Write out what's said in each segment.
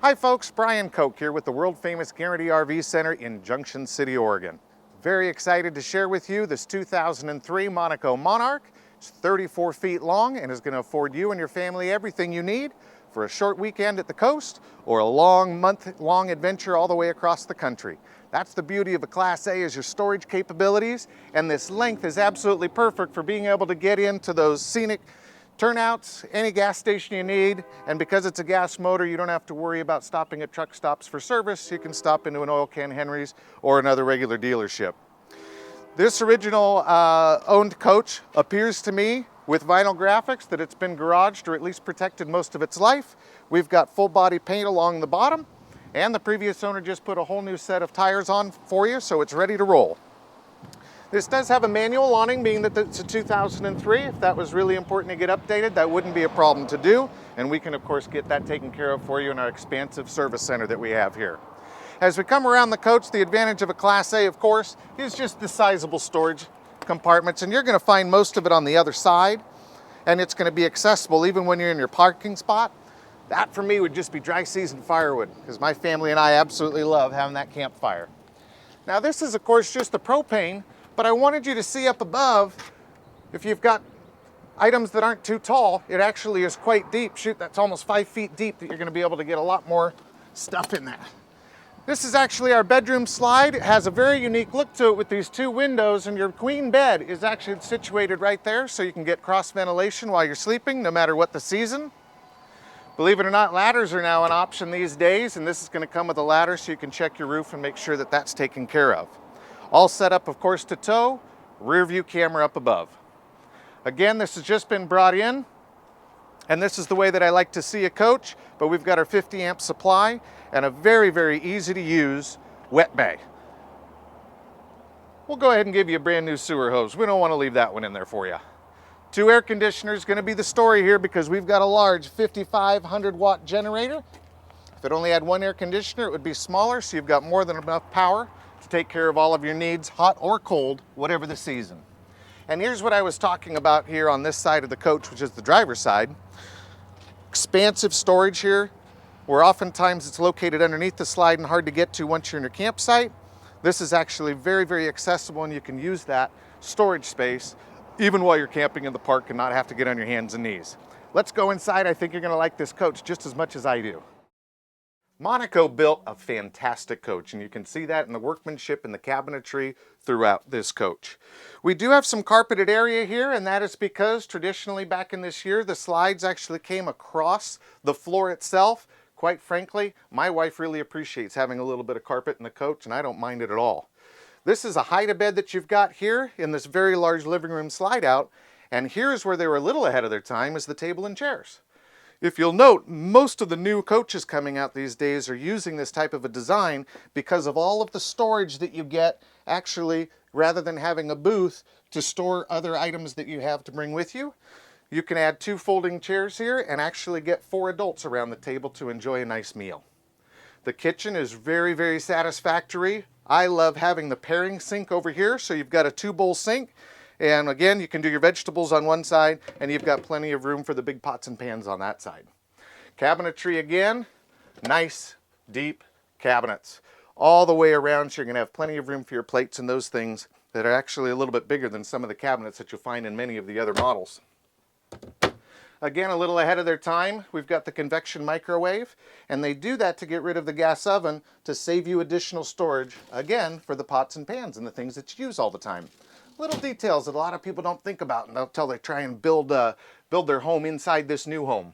Hi folks, Brian Koch here with the world famous Guarantee RV Center in Junction City, Oregon. Very excited to share with you this 2003 Monaco Monarch. It's 34 feet long and is going to afford you and your family everything you need for a short weekend at the coast or a long month-long adventure all the way across the country. That's the beauty of a Class A is your storage capabilities, and this length is absolutely perfect for being able to get into those scenic turnouts, any gas station you need, and because it's a gas motor, you don't have to worry about stopping at truck stops for service. You can stop into an Oil Can Henry's or another regular dealership. This original owned coach appears to me with vinyl graphics that it's been garaged or at least protected most of its life. We've got full body paint along the bottom, and the previous owner just put a whole new set of tires on for you, so it's ready to roll. This does have a manual awning, being that it's a 2003. If that was really important to get updated, that wouldn't be a problem to do. And we can, of course, get that taken care of for you in our expansive service center that we have here. As we come around the coach, the advantage of a Class A, of course, is just the sizable storage compartments. And you're going to find most of it on the other side. And it's going to be accessible even when you're in your parking spot. That, for me, would just be dry season firewood, because my family and I absolutely love having that campfire. Now, this is, of course, just the propane. But I wanted you to see up above, if you've got items that aren't too tall, it actually is quite deep. Shoot, that's almost 5 feet deep that you're going to be able to get a lot more stuff in there. This is actually our bedroom slide. It has a very unique look to it with these two windows, and your queen bed is actually situated right there so you can get cross ventilation while you're sleeping, no matter what the season. Believe it or not, ladders are now an option these days, and this is going to come with a ladder so you can check your roof and make sure that that's taken care of. All set up, of course, to tow, rear view camera up above. Again, this has just been brought in, and this is the way that I like to see a coach, but we've got our 50 amp supply and a very, very easy to use wet bay. We'll go ahead and give you a brand new sewer hose. We don't want to leave that one in there for you. 2 air conditioners going to be the story here because we've got a large 5,500 watt generator. If it only had 1 air conditioner, it would be smaller, so you've got more than enough power to take care of all of your needs, hot or cold, whatever the season. And here's what I was talking about here on this side of the coach, which is the driver's side. Expansive storage here, where oftentimes it's located underneath the slide and hard to get to once you're in your campsite. This is actually very, very accessible, and you can use that storage space even while you're camping in the park and not have to get on your hands and knees. Let's go inside. I think you're going to like this coach just as much as I do. Monaco built a fantastic coach, and you can see that in the workmanship and the cabinetry throughout this coach. We do have some carpeted area here, and that is because traditionally back in this year, the slides actually came across the floor itself. Quite frankly, my wife really appreciates having a little bit of carpet in the coach, and I don't mind it at all. This is a hide-a-bed that you've got here in this very large living room slide out, and here's where they were a little ahead of their time, is the table and chairs. If you'll note, most of the new coaches coming out these days are using this type of a design because of all of the storage that you get actually, rather than having a booth to store other items that you have to bring with you. You can add 2 folding chairs here and actually get 4 adults around the table to enjoy a nice meal. The kitchen is very, very satisfactory. I love having the pairing sink over here, so you've got a 2-bowl sink. And again, you can do your vegetables on one side, and you've got plenty of room for the big pots and pans on that side. Cabinetry again, nice, deep cabinets all the way around, so you're going to have plenty of room for your plates and those things that are actually a little bit bigger than some of the cabinets that you'll find in many of the other models. Again, a little ahead of their time, we've got the Convection Microwave, and they do that to get rid of the gas oven to save you additional storage, again, for the pots and pans and the things that you use all the time. Little details that a lot of people don't think about until they try and build their home inside this new home.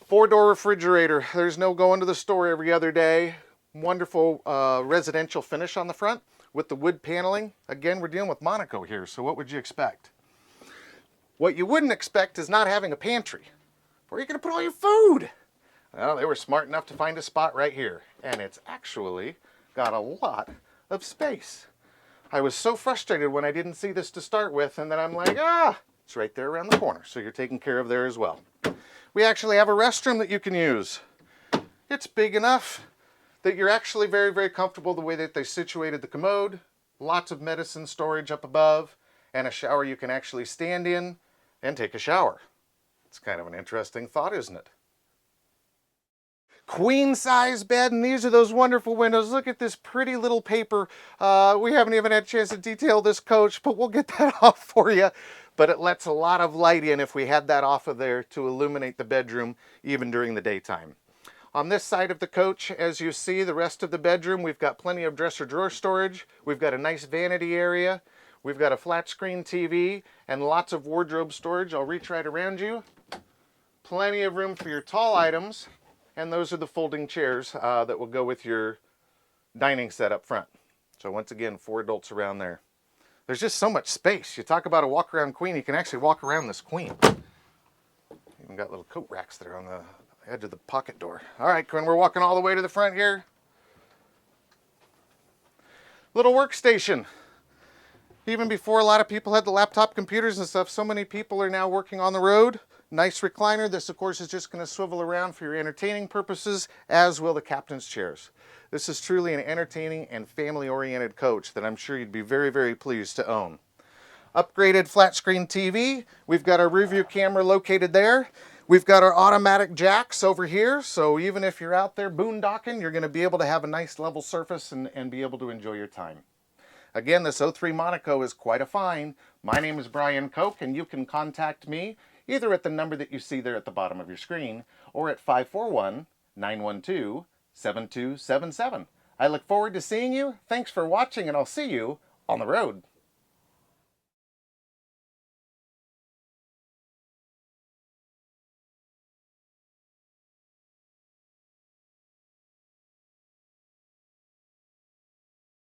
4-door refrigerator. There's no going to the store every other day. Wonderful residential finish on the front with the wood paneling. Again, we're dealing with Monaco here, so what would you expect? What you wouldn't expect is not having a pantry. Where are you going to put all your food? Well, they were smart enough to find a spot right here, and it's actually got a lot of space. I was so frustrated when I didn't see this to start with, and then I'm like, it's right there around the corner, so you're taken care of there as well. We actually have a restroom that you can use. It's big enough that you're actually very, very comfortable the way that they situated the commode, lots of medicine storage up above, and a shower you can actually stand in and take a shower. It's kind of an interesting thought, isn't it? queen size bed, and these are those wonderful windows. Look at this pretty little paper. We haven't even had a chance to detail this coach, but we'll get that off for you. But it lets a lot of light in if we had that off of there to illuminate the bedroom even during the daytime. On this side of the coach, as you see, the rest of the bedroom, we've got plenty of dresser drawer storage. We've got a nice vanity area. We've got a flat screen TV and lots of wardrobe storage. I'll reach right around you. Plenty of room for your tall items. And those are the folding chairs that will go with your dining set up front. So once again, 4 adults around there. There's just so much space. You talk about a walk around queen, you can actually walk around this queen. Even got little coat racks there on the edge of the pocket door. All right, Quinn, we're walking all the way to the front here. Little workstation. Even before a lot of people had the laptop computers and stuff, so many people are now working on the road. Nice recliner. This, of course, is just going to swivel around for your entertaining purposes, as will the captain's chairs. This is truly an entertaining and family-oriented coach that I'm sure you'd be very, very pleased to own. Upgraded flat screen TV. We've got our rear view camera located there. We've got our automatic jacks over here, so even if you're out there boondocking, you're going to be able to have a nice level surface and be able to enjoy your time. Again, this 03 Monaco is quite a find. My name is Brian Koch, and you can contact me either at the number that you see there at the bottom of your screen or at 541-912-7277. I look forward to seeing you. Thanks for watching, and I'll see you on the road.